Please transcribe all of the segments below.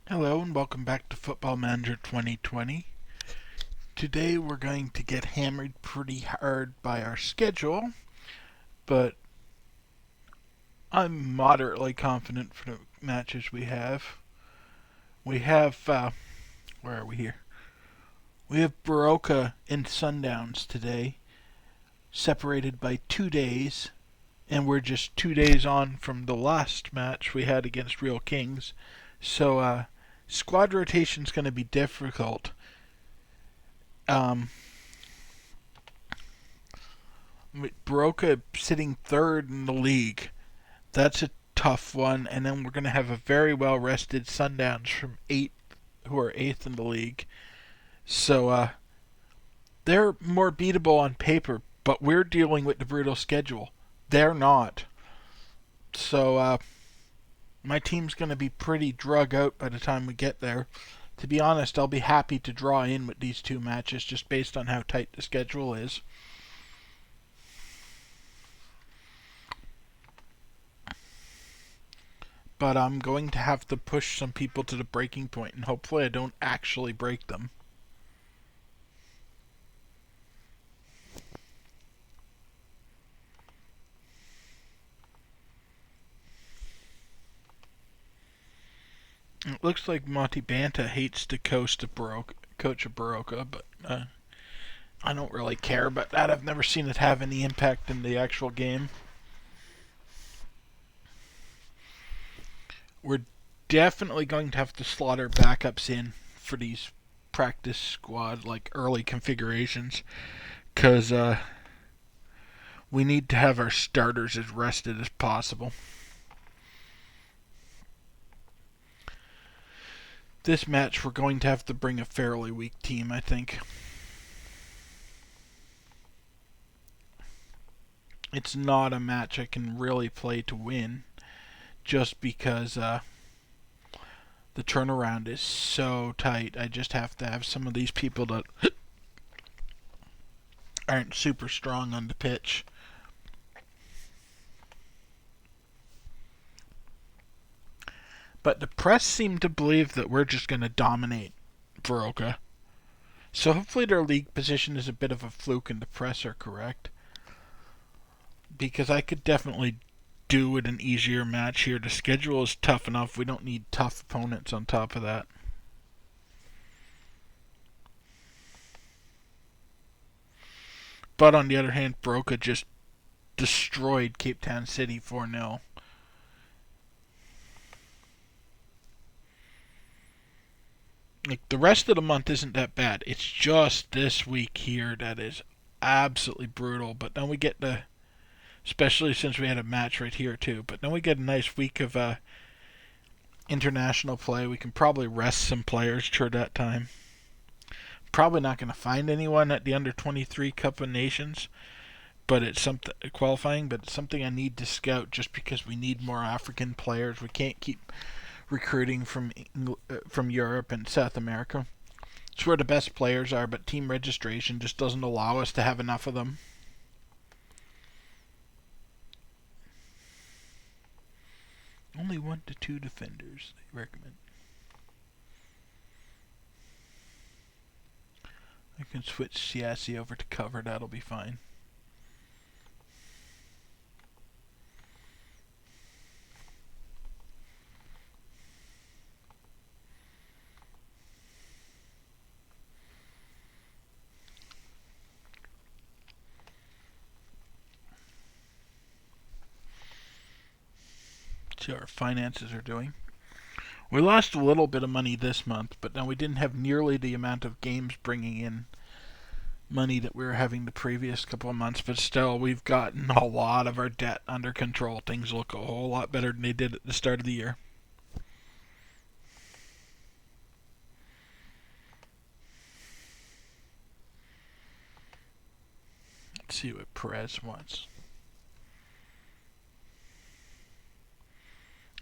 Hello and welcome back to Football Manager 2020. Today we're going to get hammered pretty hard by our schedule, but I'm moderately confident for the matches we have. We have, where are we here? We have Baroka and Sundowns today, separated by 2 days, and we're just 2 days on from the last match we had against Real Kings. So, squad rotation's going to be difficult. Um, Baroka sitting third in the league. That's a tough one. And then we're going to have a very well rested Sundowns from who are eighth in the league. So they're more beatable on paper, but we're dealing with the brutal schedule. They're not. So my team's going to be pretty drug out by the time we get there. To be honest, I'll be happy to draw in with these two matches just based on how tight the schedule is. But I'm going to have to push some people to the breaking point, and hopefully I don't actually break them. It looks like Monty Banta hates to coach of Baroka, but I don't really care about that. I've never seen it have any impact in the actual game. We're definitely going to have to slaughter backups in for these practice squad, like early configurations, because we need to have our starters as rested as possible. This match, we're going to have to bring a fairly weak team, I think. It's not a match I can really play to win, just because the turnaround is so tight. I just have to have some of these people that aren't super strong on the pitch. But the press seem to believe that we're just going to dominate Baroka. So hopefully their league position is a bit of a fluke and the press are correct. Because I could definitely do with an easier match here. The schedule is tough enough. We don't need tough opponents on top of that. But on the other hand, Baroka just destroyed Cape Town City 4-0. Like, the rest of the month isn't that bad. It's just this week here that is absolutely brutal. But then we get especially since we had a match right here too. But then we get a nice week of international play. We can probably rest some players through that time. Probably not going to find anyone at the under 23 Cup of Nations, but it's something qualifying. But it's something I need to scout just because we need more African players. We can't keep recruiting from Europe and South America. It's where the best players are, but team registration just doesn't allow us to have enough of them. Only 1 to 2 defenders, they recommend. I can switch Siassi over to cover, that'll be fine. See how our finances are doing. We lost a little bit of money this month, but now we didn't have nearly the amount of games bringing in money that we were having the previous couple of months, but still, we've gotten a lot of our debt under control. Things look a whole lot better than they did at the start of the year. Let's see what Perez wants.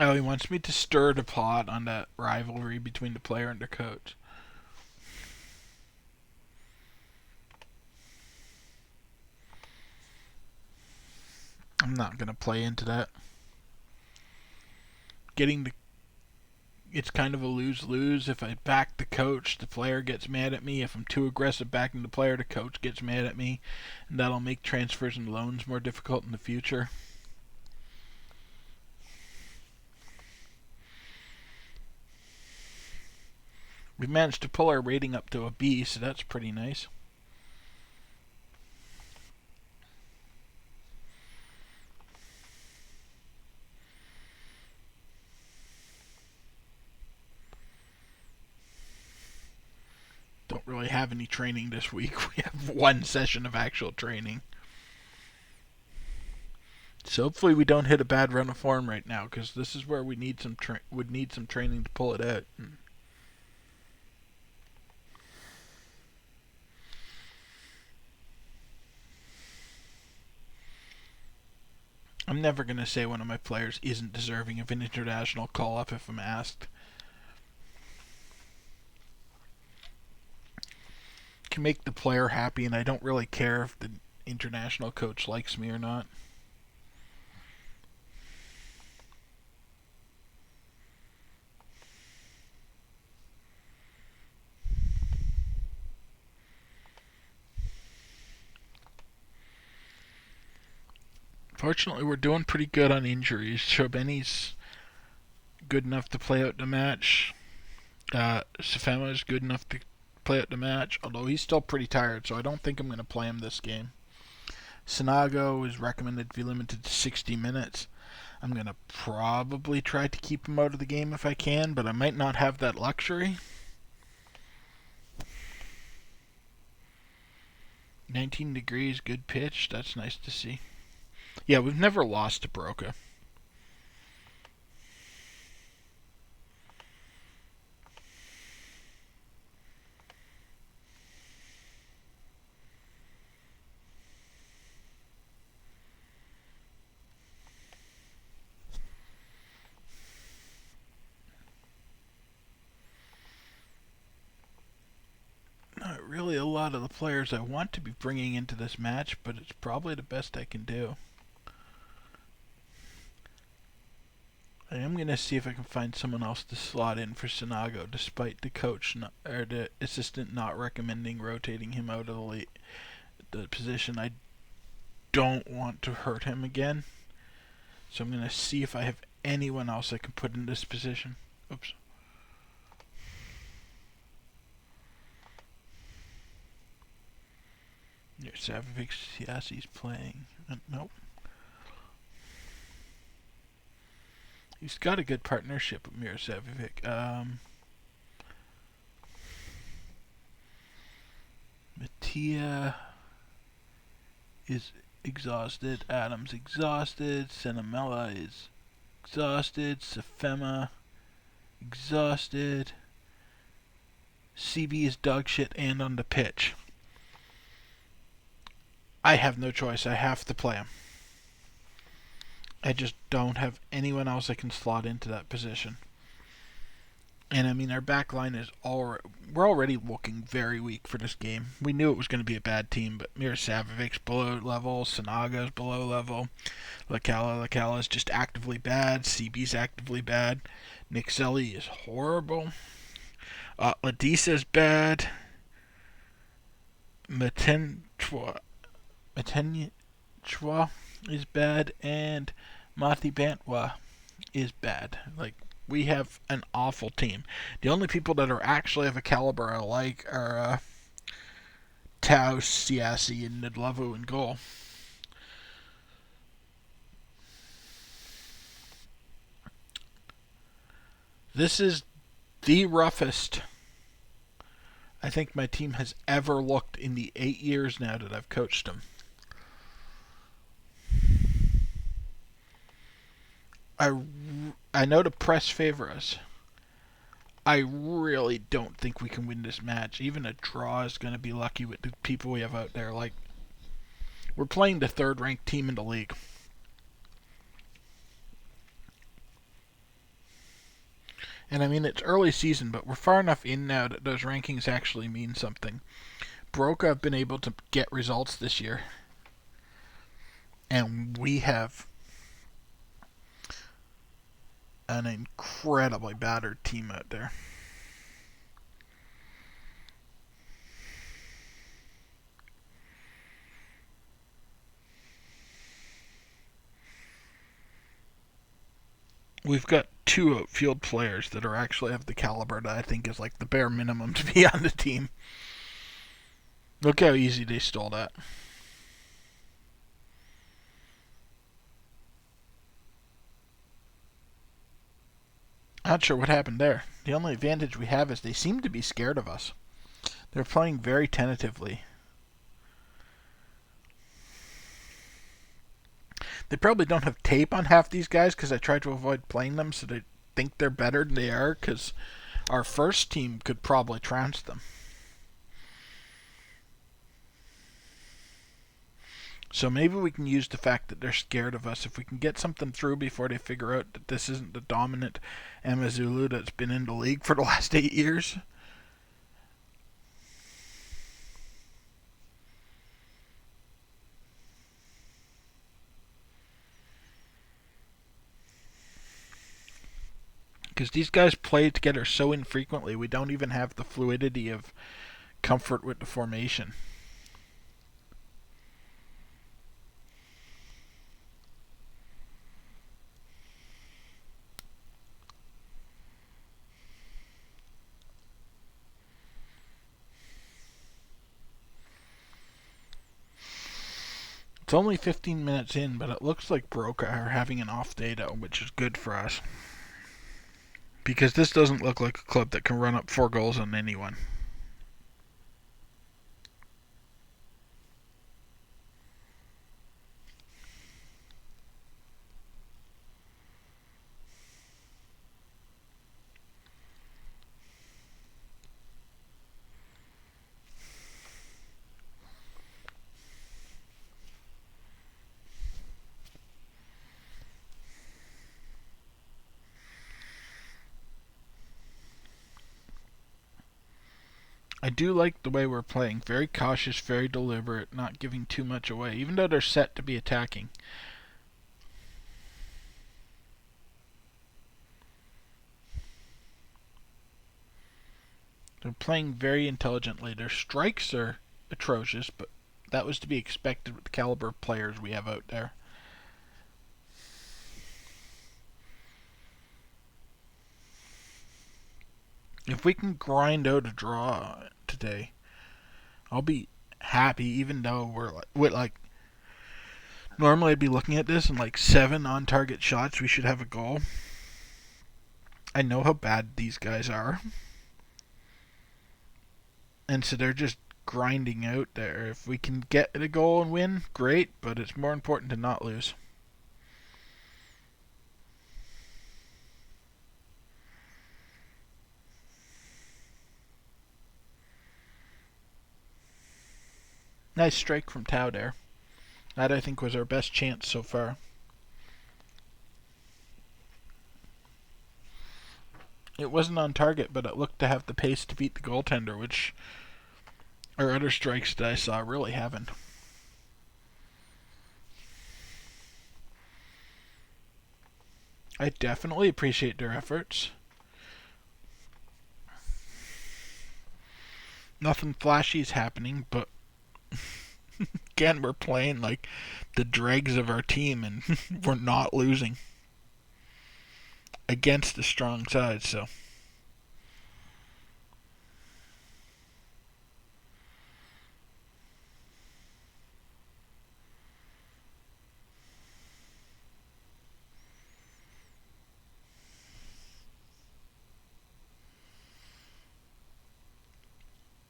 Oh, he wants me to stir the pot on that rivalry between the player and the coach. I'm not going to play into that. Getting the it's kind of a lose-lose. If I back the coach, the player gets mad at me. If I'm too aggressive backing the player, the coach gets mad at me. And that'll make transfers and loans more difficult in the future. We managed to pull our rating up to a B, so that's pretty nice. Don't really have any training this week. We have one session of actual training. So hopefully we don't hit a bad run of form right now, because this is where we need some would need some training to pull it out. I'm never going to say one of my players isn't deserving of an international call-up if I'm asked. Can make the player happy, and I don't really care if the international coach likes me or not. Fortunately, we're doing pretty good on injuries. Chobeni's good enough to play out the match. Safema is good enough to play out the match, although he's still pretty tired, so I don't think I'm going to play him this game. Sinago is recommended to be limited to 60 minutes. I'm going to probably try to keep him out of the game if I can, but I might not have that luxury. 19 degrees, good pitch. That's nice to see. Yeah, we've never lost to Broca. Not really a lot of the players I want to be bringing into this match, but it's probably the best I can do. I am going to see if I can find someone else to slot in for Sinago, despite the coach or the assistant not recommending rotating him out of the position. I don't want to hurt him again, so I'm going to see if I have anyone else I can put in this position. Oops. Savovic Siasi's playing. Nope. He's got a good partnership with Mirosevic. Mattia is exhausted. Adams exhausted. Senamella is exhausted. Safema exhausted. CB is dog shit and on the pitch. I have no choice. I have to play him. I just don't have anyone else I can slot into that position. And I mean, our back line is we're already looking very weak for this game. We knew it was going to be a bad team, but Mirsavovic's below level, Sanaga's below level, Lacala is just actively bad, CB's actively bad, Nixeli is horrible, Ladisa's bad, Matenchua is bad, and Mati Bantwa is bad. Like, we have an awful team. The only people that are actually of a caliber I like are Tau, Siasi, and Nidlavu in goal. This is the roughest I think my team has ever looked in the 8 years now that I've coached them. I know the press favor us. I really don't think we can win this match. Even a draw is going to be lucky with the people we have out there. Like, we're playing the third-ranked team in the league. And I mean, it's early season, but we're far enough in now that those rankings actually mean something. Broca have been able to get results this year. And we have an incredibly battered team out there. We've got two outfield players that are actually have the caliber that I think is like the bare minimum to be on the team. Look how easy they stole that. Not sure what happened there. The only advantage we have is they seem to be scared of us. They're playing very tentatively. They probably don't have tape on half these guys because I try to avoid playing them so they think they're better than they are, because our first team could probably trounce them. So maybe we can use the fact that they're scared of us. If we can get something through before they figure out that this isn't the dominant Amazulu that's been in the league for the last 8 years. Because these guys play together so infrequently, we don't even have the fluidity of comfort with the formation. It's only 15 minutes in, but it looks like Broca are having an off day though, which is good for us. Because this doesn't look like a club that can run up 4 goals on anyone. I do like the way we're playing. Very cautious, very deliberate, not giving too much away, even though they're set to be attacking. They're playing very intelligently. Their strikes are atrocious, but that was to be expected with the caliber of players we have out there. If we can grind out a draw today, I'll be happy, even though we're like normally I'd be looking at this and like 7 on target shots we should have a goal. I know how bad these guys are. And so they're just grinding out there. If we can get a goal and win, great, but it's more important to not lose. Nice strike from Tau there. That I think was our best chance so far. It wasn't on target, but it looked to have the pace to beat the goaltender, which our other strikes that I saw really haven't. I definitely appreciate their efforts. Nothing flashy is happening, but again, we're playing like the dregs of our team, and we're not losing against the strong side, so.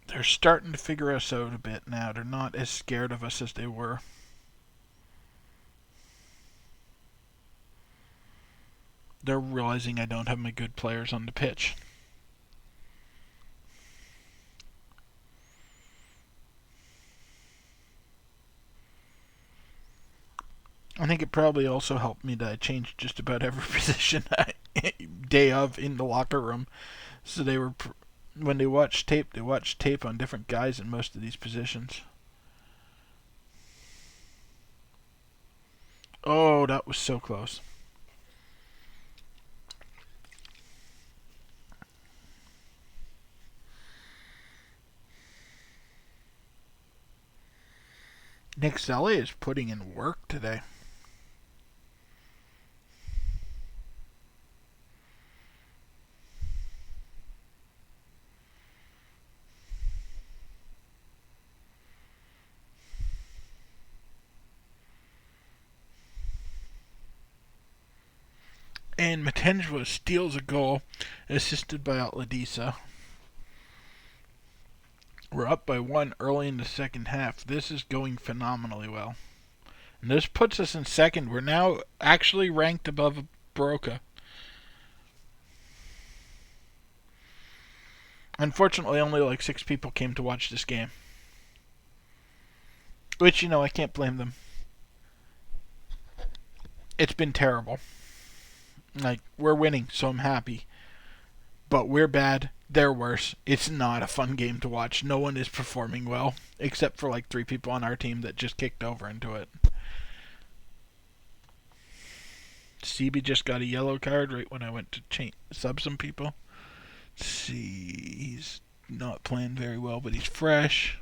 They're starting to figure us out a bit now. They're not as scared of us as they were. They're realizing I don't have my good players on the pitch. I think it probably also helped me that I changed just about every position day of in the locker room. So they were, when they watched tape, they watched tape on different guys in most of these positions. Oh, that was so close. Nick Selly is putting in work today. And Matenjwa steals a goal, assisted by Atladisa. We're up by one early in the second half. This is going phenomenally well. And this puts us in second. We're now actually ranked above Baroka. Unfortunately, only like 6 people came to watch this game. Which, I can't blame them. It's been terrible. Like, we're winning, so I'm happy. But we're bad. They're worse. It's not a fun game to watch. No one is performing well, except for like 3 people on our team that just kicked over into it. CB just got a yellow card right when I went to sub some people. Let's see, he's not playing very well, but he's fresh.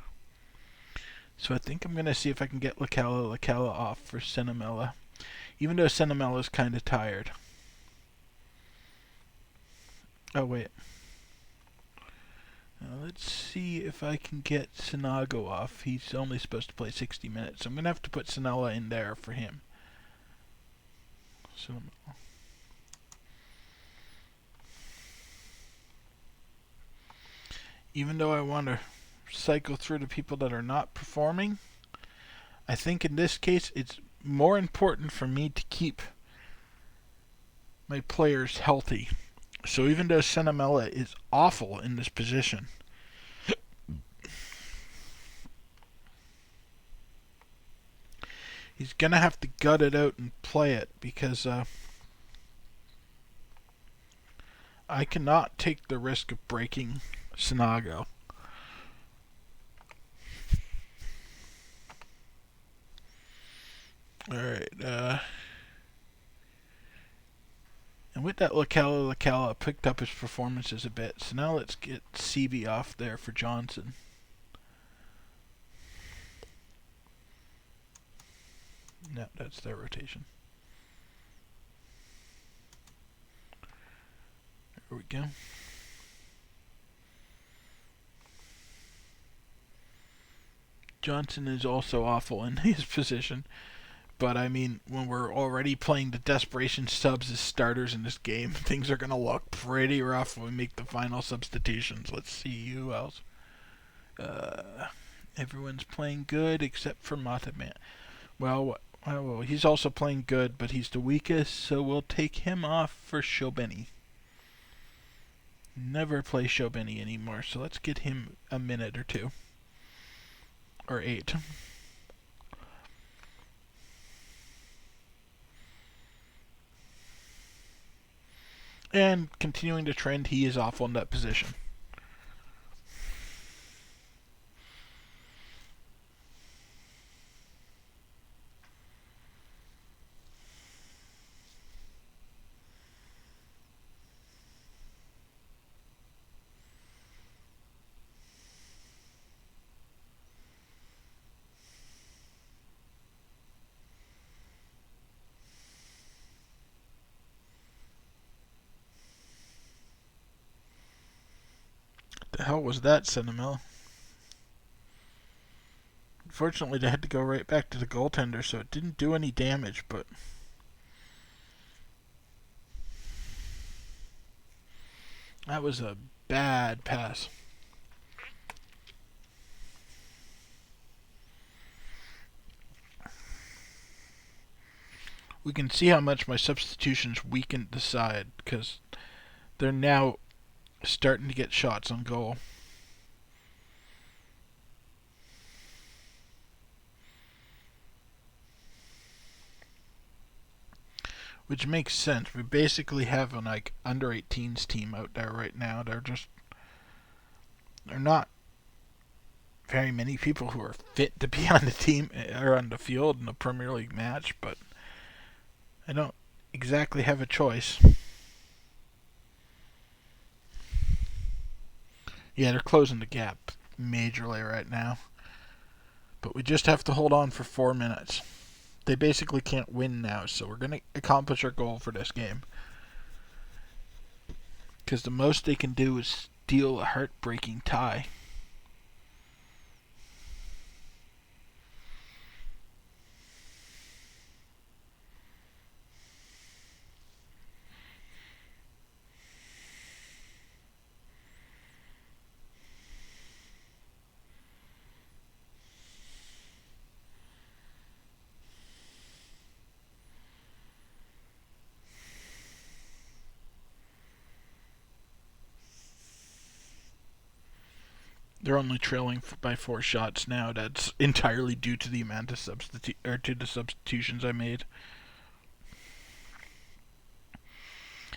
So I think I'm going to see if I can get Lacala off for Senamella. Even though Senamella's kind of tired. Oh, wait. Now let's see if I can get Sinago off. He's only supposed to play 60 minutes. So I'm going to have to put Sinella in there for him. Senamella. Even though I want to cycle through the people that are not performing, I think in this case it's more important for me to keep my players healthy. So even though Senamella is awful in this position, he's going to have to gut it out and play it because I cannot take the risk of breaking Sinago. Alright, and with that Lacala picked up his performances a bit. So now let's get CB off there for Johnson. No, that's their rotation. There we go. Johnson is also awful in his position. But, I mean, when we're already playing the desperation subs as starters in this game, things are going to look pretty rough when we make the final substitutions. Let's see who else. Everyone's playing good except for Mataman. Well, he's also playing good, but he's the weakest, so we'll take him off for Shobeni. Never play Shobeni anymore, so let's get him a minute or 2. Or 8. And continuing to trend, he is awful in that position. The hell was that, Sentinel? Unfortunately, they had to go right back to the goaltender, so it didn't do any damage, but... that was a bad pass. We can see how much my substitutions weakened the side, because they're now starting to get shots on goal. Which makes sense. We basically have an like under 18s team out there right now. They're not very many people who are fit to be on the team or on the field in a Premier League match, but I don't exactly have a choice. Yeah, they're closing the gap majorly right now. But we just have to hold on for 4 minutes. They basically can't win now, so we're going to accomplish our goal for this game. Because the most they can do is steal a heartbreaking tie. They're only trailing by 4 shots now. That's entirely due to the amount of to the substitutions I made.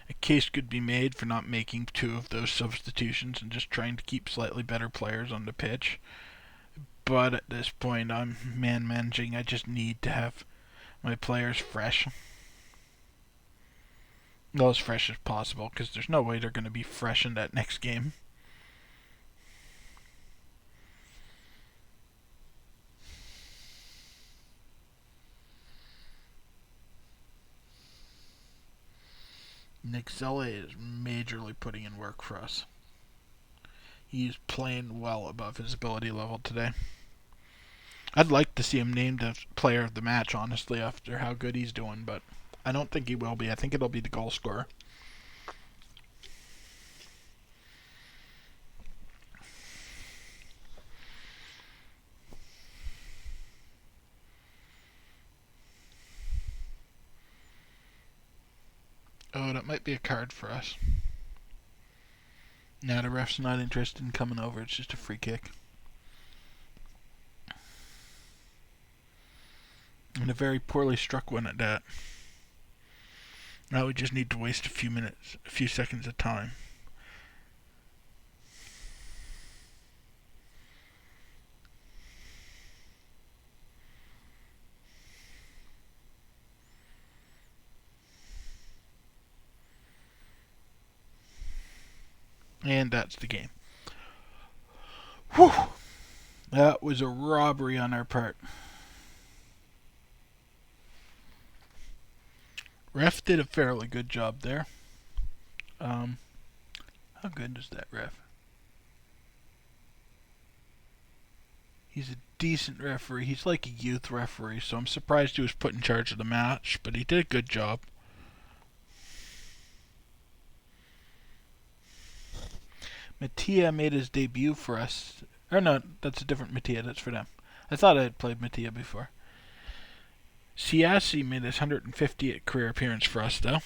A case could be made for not making 2 of those substitutions and just trying to keep slightly better players on the pitch. But at this point, I'm man managing. I just need to have my players fresh. Well, as fresh as possible, because there's no way they're going to be fresh in that next game. Nick Zella is majorly putting in work for us. He's playing well above his ability level today. I'd like to see him named as player of the match, honestly, after how good he's doing, but I don't think he will be. I think it'll be the goal scorer. Oh, that might be a card for us. Now the ref's not interested in coming over. It's just a free kick. And a very poorly struck one at that. Now we just need to waste a few seconds of time. And that's the game. Whew! That was a robbery on our part. Ref did a fairly good job there. How good is that ref? He's a decent referee. He's like a youth referee, so I'm surprised he was put in charge of the match, but he did a good job. Mattia made his debut for us. Or no, that's a different Mattia. That's for them. I thought I had played Mattia before. Siassi made his 150th career appearance for us, though.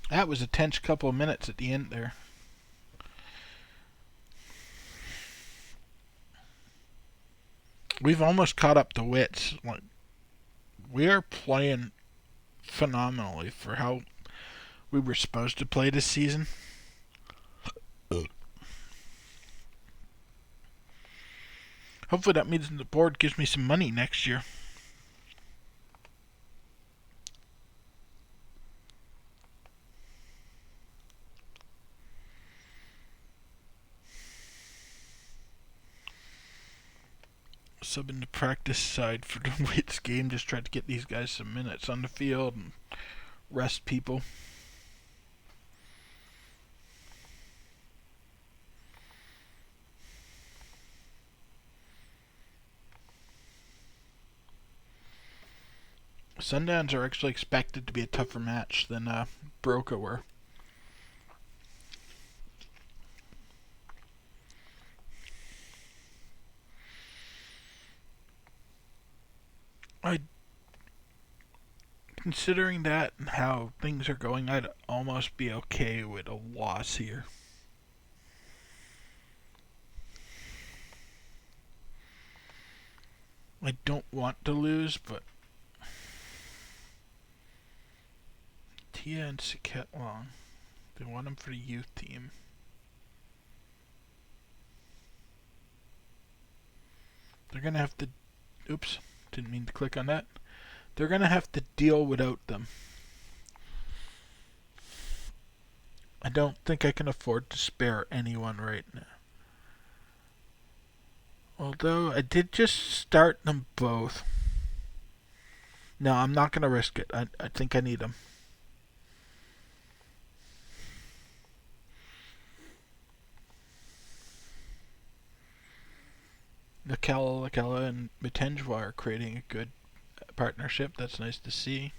That was a tense couple of minutes at the end there. We've almost caught up to Wits. Like, we are playing phenomenally for how we were supposed to play this season. Hopefully that means the board gives me some money next year. Subbing the practice side for the Wits game. Just tried to get these guys some minutes on the field and rest people. Sundowns are actually expected to be a tougher match than Broca were. Considering that and how things are going, I'd almost be okay with a loss here. I don't want to lose, but Tia and Saket Long, they want him for the youth team. They're gonna have to. Oops, didn't mean to click on that. They're going to have to deal without them. I don't think I can afford to spare anyone right now. Although I did just start them both. No, I'm not going to risk it. I think I need them. Lakella and Matenjwa are creating a good partnership. That's nice to see.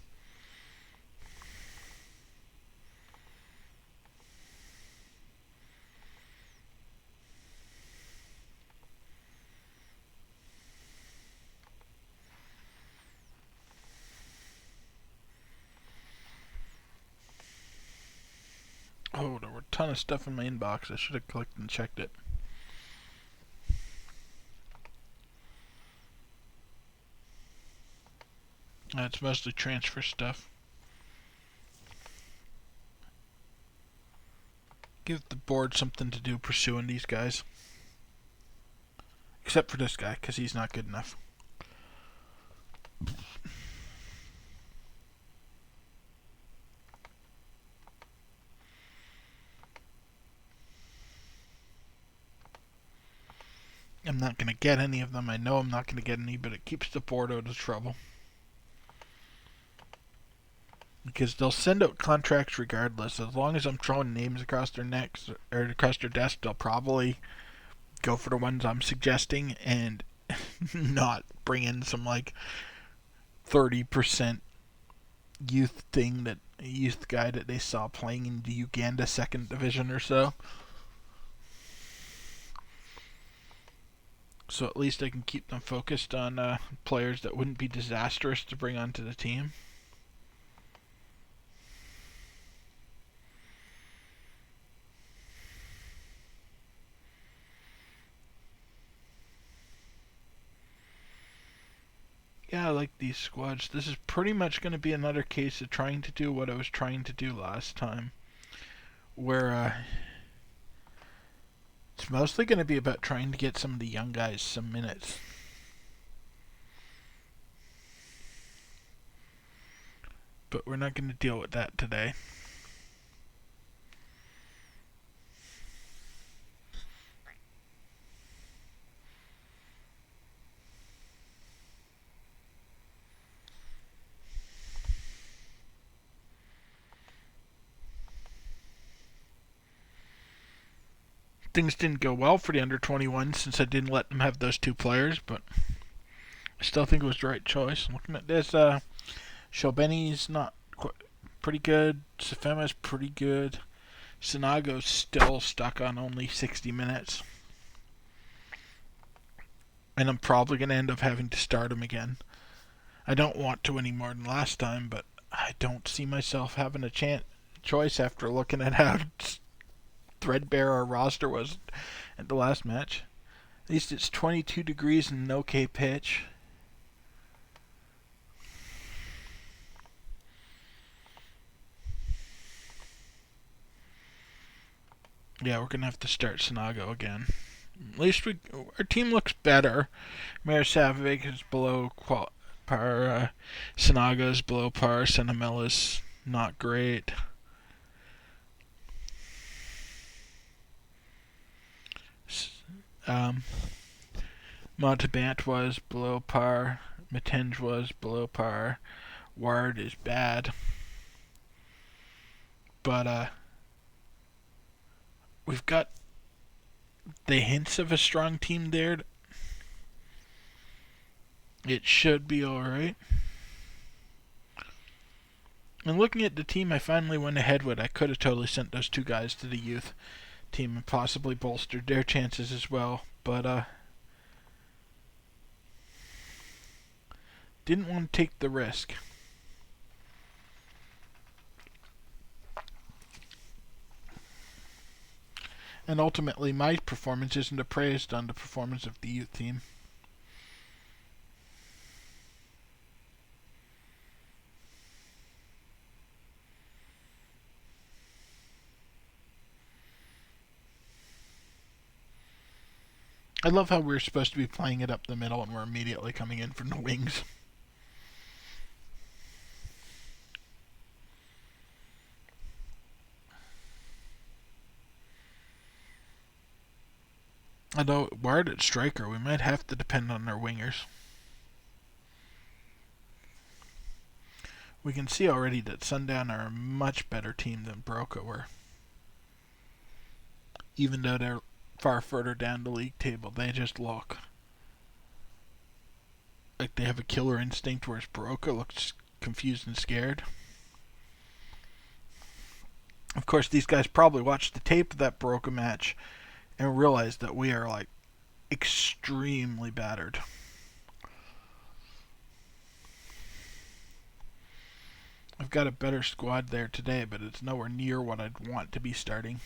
Oh, there were a ton of stuff in my inbox. I should have clicked and checked it. It's mostly transfer stuff. Give the board something to do pursuing these guys. Except for this guy, because he's not good enough. I'm not going to get any of them. I know I'm not going to get any, but it keeps the board out of trouble. Because they'll send out contracts regardless. As long as I'm throwing names across their necks or across their desk, they'll probably go for the ones I'm suggesting and not bring in some like 30% youth guy that they saw playing in the Uganda second division or so. So at least I can keep them focused on players that wouldn't be disastrous to bring onto the team. Yeah, I like these squads. This is pretty much going to be another case of trying to do what I was trying to do last time. Where it's mostly going to be about trying to get some of the young guys some minutes. But we're not going to deal with that today. Things didn't go well for the under 21 since I didn't let them have those two players, but I still think it was the right choice. Looking at this, Shobeni's not pretty good. Safema's pretty good. Sinago's still stuck on only 60 minutes. And I'm probably going to end up having to start him again. I don't want to any more than last time, but I don't see myself having a choice after looking at how threadbare our roster was at the last match. At least it's 22 degrees and an okay pitch. Yeah, we're going to have to start Sinago again. At least our team looks better. Mirosavic is below par. Sinaga is below par. Senamel is not great. Montabant was below par. Matenge was below par. Ward is bad. But we've got the hints of a strong team there. It should be alright. And looking at the team I finally went ahead with, I could have totally sent those two guys to the youth team and possibly bolstered their chances as well. But didn't want to take the risk. And ultimately, my performance isn't appraised on the performance of the youth team. I love how we're supposed to be playing it up the middle and we're immediately coming in from the wings. Although, Ward at striker, we might have to depend on our wingers. We can see already that Sundown are a much better team than Broca were. Even though they're far further down the league table, they just look like they have a killer instinct, whereas Broca looks confused and scared. Of course, these guys probably watched the tape of that Broca match and realized that we are like extremely battered. I've got a better squad there today, but it's nowhere near what I'd want to be starting.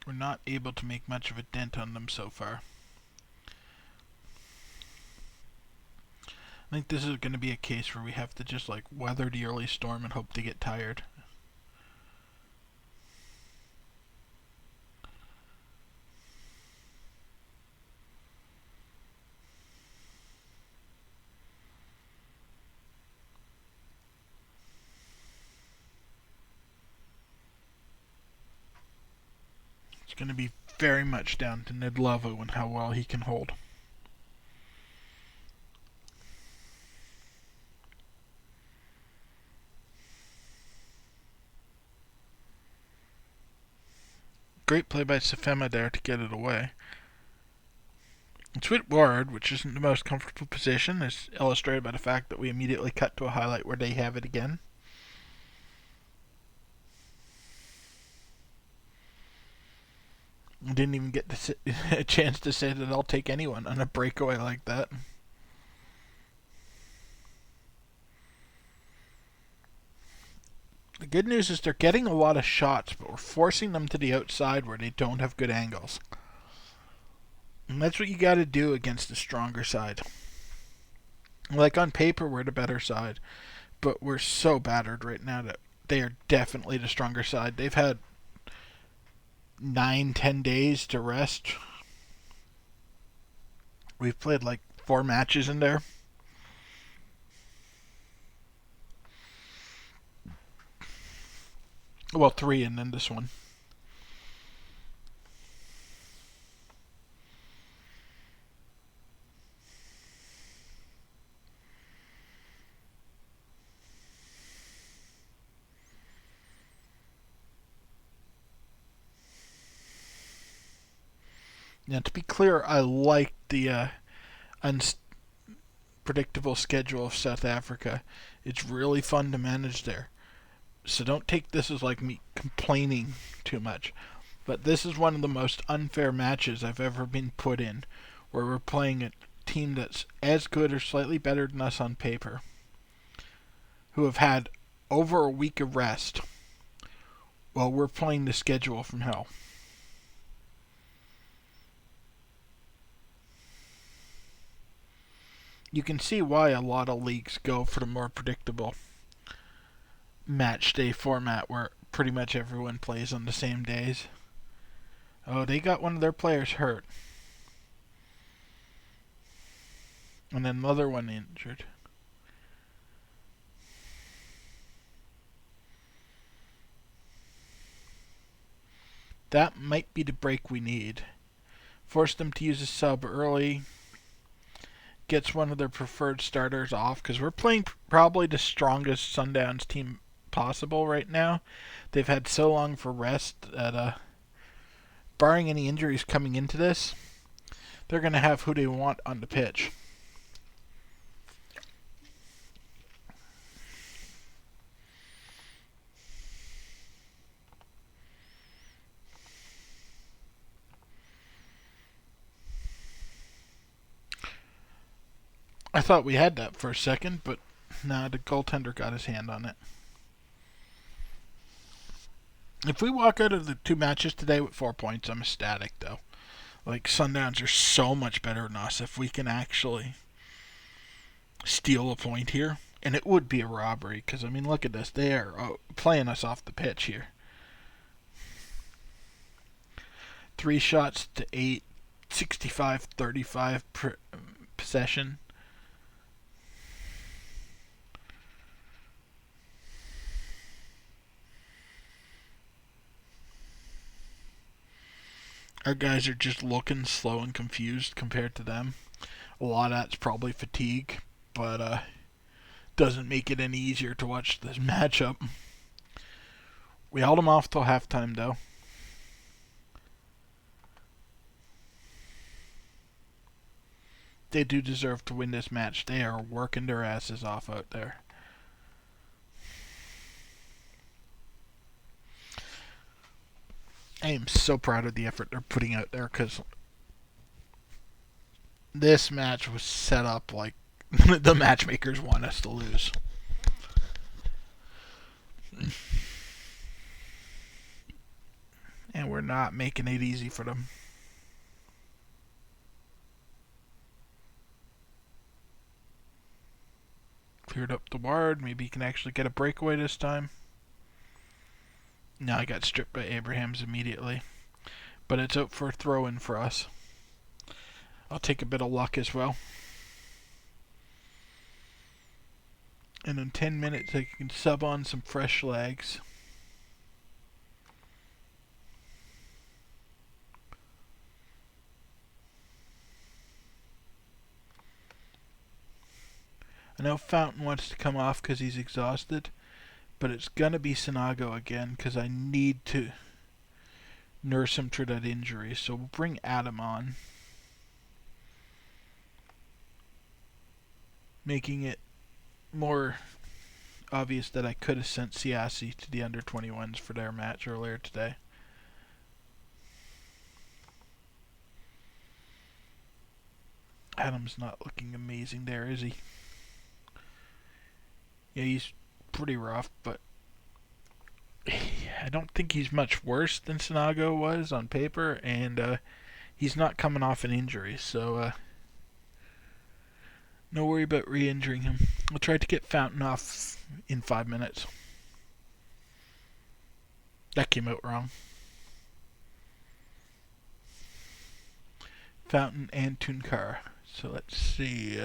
We're not able to make much of a dent on them so far. I think this is going to be a case where we have to just like weather the early storm and hope to get tired. It's going to be very much down to Ned Lavo and how well he can hold. Great play by Safema there to get it away. It's with Ward, which isn't the most comfortable position, is illustrated by the fact that we immediately cut to a highlight where they have it again. I didn't even get a chance to say that I'll take anyone on a breakaway like that. The good news is they're getting a lot of shots, but we're forcing them to the outside where they don't have good angles. And that's what you got to do against the stronger side. Like on paper, we're the better side, but we're so battered right now that they are definitely the stronger side. They've had 9-10 days to rest. We've played like 4 matches in there. Well, 3 and then this one. Now, to be clear, I like the unpredictable schedule of South Africa. It's really fun to manage there. So don't take this as like me complaining too much. But this is one of the most unfair matches I've ever been put in, where we're playing a team that's as good or slightly better than us on paper, who have had over a week of rest, while we're playing the schedule from hell. You can see why a lot of leagues go for the more predictable match day format where pretty much everyone plays on the same days. Oh, they got one of their players hurt. And then another one injured. That might be the break we need. Force them to use a sub early. Gets one of their preferred starters off, because we're playing probably the strongest Sundowns team possible right now. They've had so long for rest that, barring any injuries coming into this, they're going to have who they want on the pitch. I thought we had that for a second, but nah, the goaltender got his hand on it. If we walk out of the 2 matches today with 4 points, I'm ecstatic, though. Like, Sundowns are so much better than us if we can actually steal a point here. And it would be a robbery because, I mean, look at this. They are playing us off the pitch here. 3 shots to 8, 65-35 possession. Our guys are just looking slow and confused compared to them. A lot of that's probably fatigue, but doesn't make it any easier to watch this matchup. We held them off till halftime, though. They do deserve to win this match. They are working their asses off out there. I am so proud of the effort they're putting out there because this match was set up like the matchmakers want us to lose. And we're not making it easy for them. Cleared up the ward. Maybe he can actually get a breakaway this time. No, I got stripped by Abrahams immediately. But it's out for a throw-in for us. I'll take a bit of luck as well. And in 10 minutes I can sub on some fresh legs. I know Fountain wants to come off because he's exhausted, but it's going to be Sinago again because I need to nurse him through that injury. So we'll bring Adam on, making it more obvious that I could have sent Siasi to the under-21s for their match earlier today. Adam's not looking amazing there, is he? Yeah, he's pretty rough, but I don't think he's much worse than Sinago was on paper, and he's not coming off an injury, so no worry about re-injuring him. I'll try to get Fountain off in 5 minutes. That came out wrong. Fountain and Tunkar. So let's see.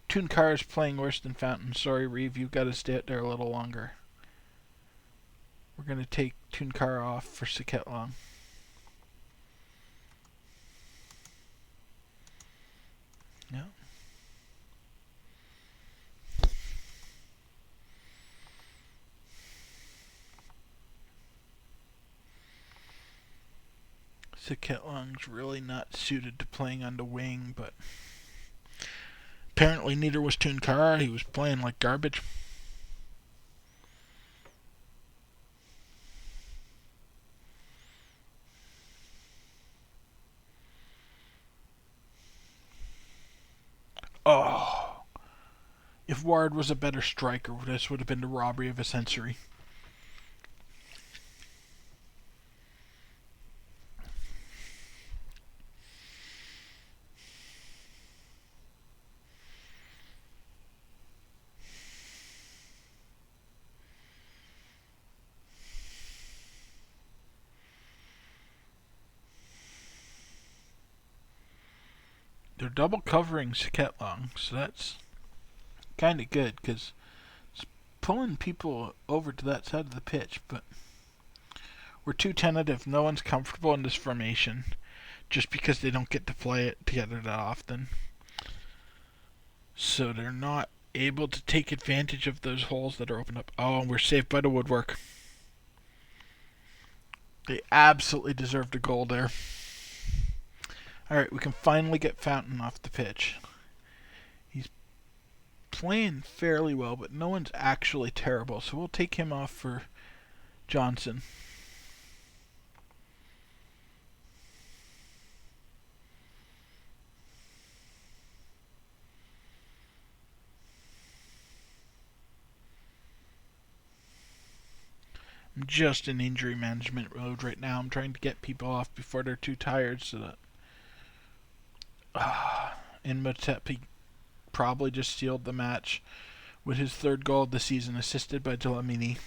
Tunkar is playing worse than Fountain. Sorry, Reeve, you've got to stay out there a little longer. We're going to take Tunkar off for Saketlong. Yeah. Saketlong's really not suited to playing on the wing, but apparently neither was Tunkar. He was playing like garbage. Oh. If Ward was a better striker, this would have been the robbery of a century. They're double covering Saketlong, so that's kind of good because it's pulling people over to that side of the pitch, but we're too tentative. No one's comfortable in this formation just because they don't get to play it together that often. So they're not able to take advantage of those holes that are opened up. Oh, we're saved by the woodwork. They absolutely deserved a goal there. Alright, we can finally get Fountain off the pitch. He's playing fairly well, but no one's actually terrible, so we'll take him off for Johnson. I'm just in injury management mode right now. I'm trying to get people off before they're too tired so that... and Motepi probably just sealed the match with his third goal of the season, assisted by Delamini.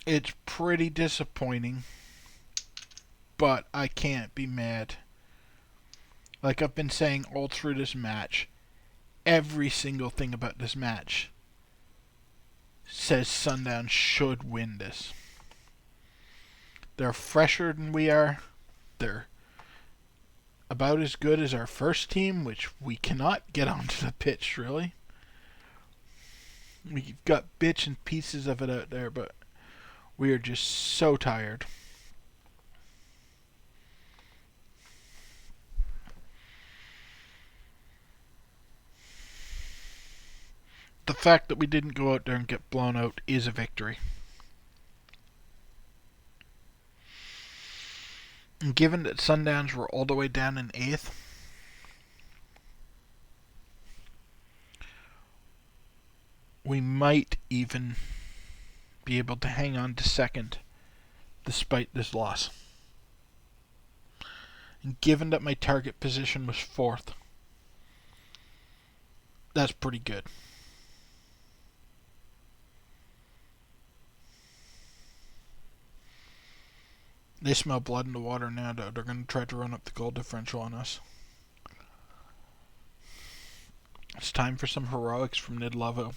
It's pretty disappointing, but I can't be mad. Like I've been saying all through this match, every single thing about this match says Sundown should win this. They're fresher than we are. They're about as good as our first team, which we cannot get onto the pitch, really. We've got bits and pieces of it out there, but we are just so tired. The fact that we didn't go out there and get blown out is a victory. And given that Sundowns were all the way down in 8th, we might even be able to hang on to 2nd despite this loss. And given that my target position was 4th, that's pretty good. They smell blood in the water now, though. They're going to try to run up the goal differential on us. It's time for some heroics from Nidlavo.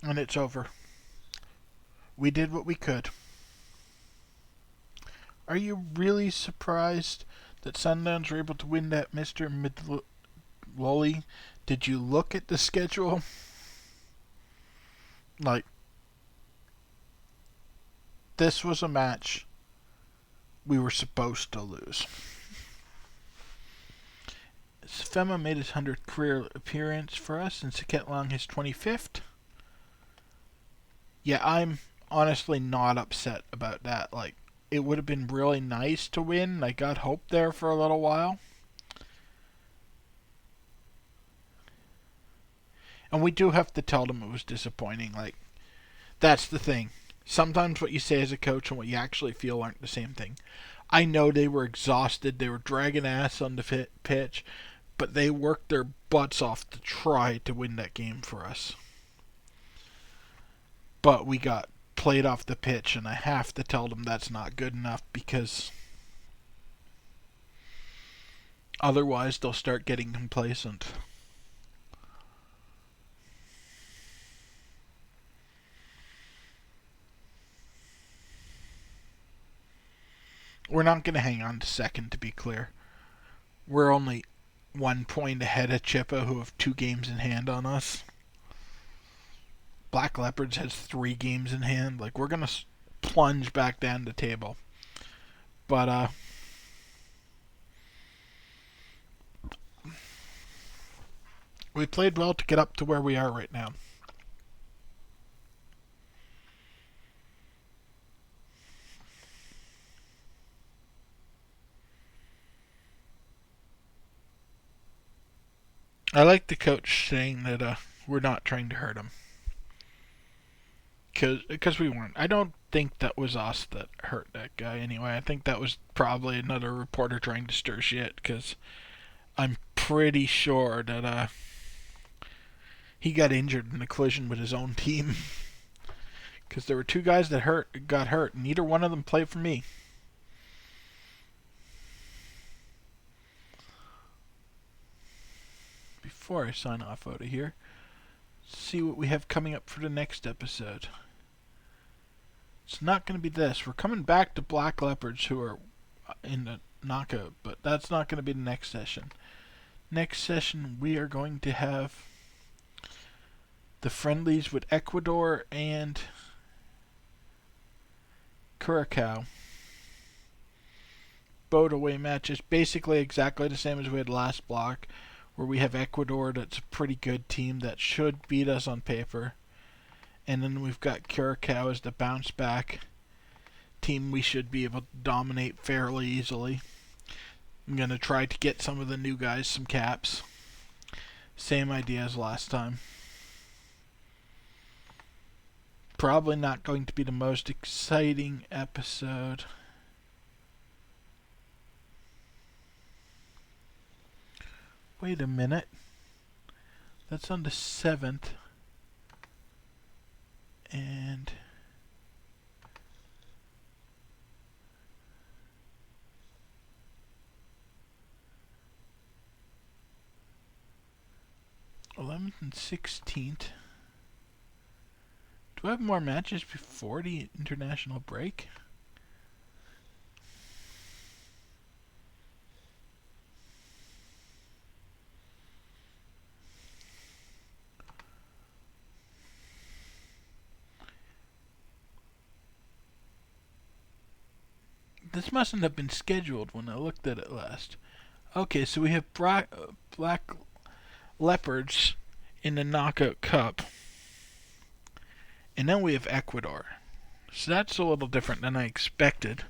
And it's over. We did what we could. Are you really surprised that Sundowns were able to win that, Mr. Midlolly? Did you look at the schedule? Like, this was a match we were supposed to lose. Sfema made his 100th career appearance for us, and Saket Long his 25th. Yeah, I'm honestly not upset about that. Like, it would have been really nice to win. I got hope there for a little while. And we do have to tell them it was disappointing. Like, that's the thing. Sometimes what you say as a coach and what you actually feel aren't the same thing. I know they were exhausted. They were dragging ass on the pitch. But they worked their butts off to try to win that game for us. But we got played off the pitch, and I have to tell them that's not good enough, because otherwise they'll start getting complacent. We're not going to hang on to 2nd, to be clear. We're only 1 point ahead of Chippa, who have 2 games in hand on us. Black Leopards has 3 games in hand. Like, we're going to plunge back down the table. But, we played well to get up to where we are right now. I like the coach saying that we're not trying to hurt him. Because we weren't. I don't think that was us that hurt that guy anyway. I think that was probably another reporter trying to stir shit, because I'm pretty sure that he got injured in a collision with his own team. Because there were two guys that got hurt, and neither one of them played for me. Before I sign off out of here, see what we have coming up for the next episode. It's not going to be this. We're coming back to Black Leopards, who are in the knockout, but that's not going to be the next session. Next session, we are going to have the friendlies with Ecuador and Curacao. Both away matches, basically exactly the same as we had last block, where we have Ecuador, that's a pretty good team that should beat us on paper. And then we've got Curacao as the bounce back team we should be able to dominate fairly easily. I'm going to try to get some of the new guys some caps. Same idea as last time. Probably not going to be the most exciting episode. Wait a minute. That's on the 7th. And th11th and 16th. Do I have more matches before the international break? This mustn't have been scheduled when I looked at it last. Okay, so we have Black Leopards in the Knockout Cup. And then we have Ecuador. So that's a little different than I expected.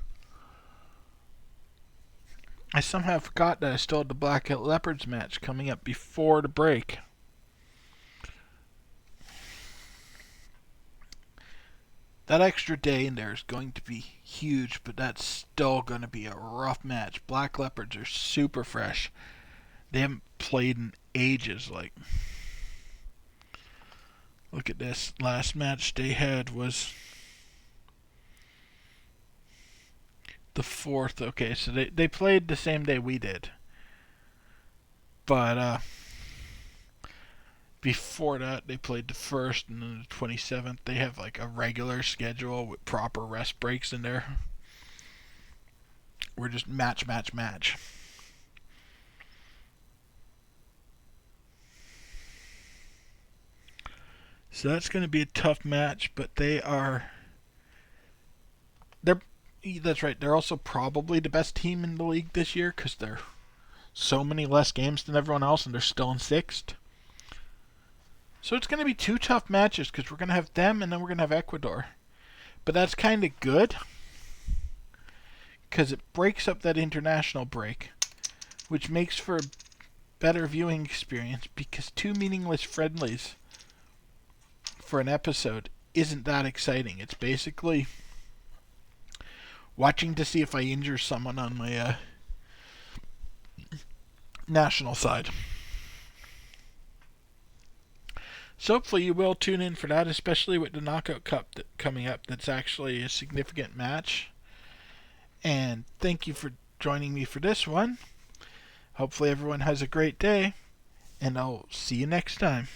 I somehow forgot that I still had the Black Leopards match coming up before the break. That extra day in there is going to be huge, but that's still going to be a rough match. Black Leopards are super fresh. They haven't played in ages. Look at this. Last match they had was the 4th. Okay, so they played the same day we did. But before that, they played the 1st and then the 27th. They have a regular schedule with proper rest breaks in there. We're just match. So that's going to be a tough match, but that's right, they're also probably the best team in the league this year, because they're so many less games than everyone else, and they're still in 6th. So it's going to be 2 tough matches, because we're going to have them, and then we're going to have Ecuador. But that's kind of good, because it breaks up that international break, which makes for a better viewing experience, because 2 meaningless friendlies for an episode isn't that exciting. It's basically watching to see if I injure someone on my national side. So hopefully you will tune in for that, especially with the Knockout Cup coming up. That's actually a significant match. And thank you for joining me for this one. Hopefully everyone has a great day, and I'll see you next time.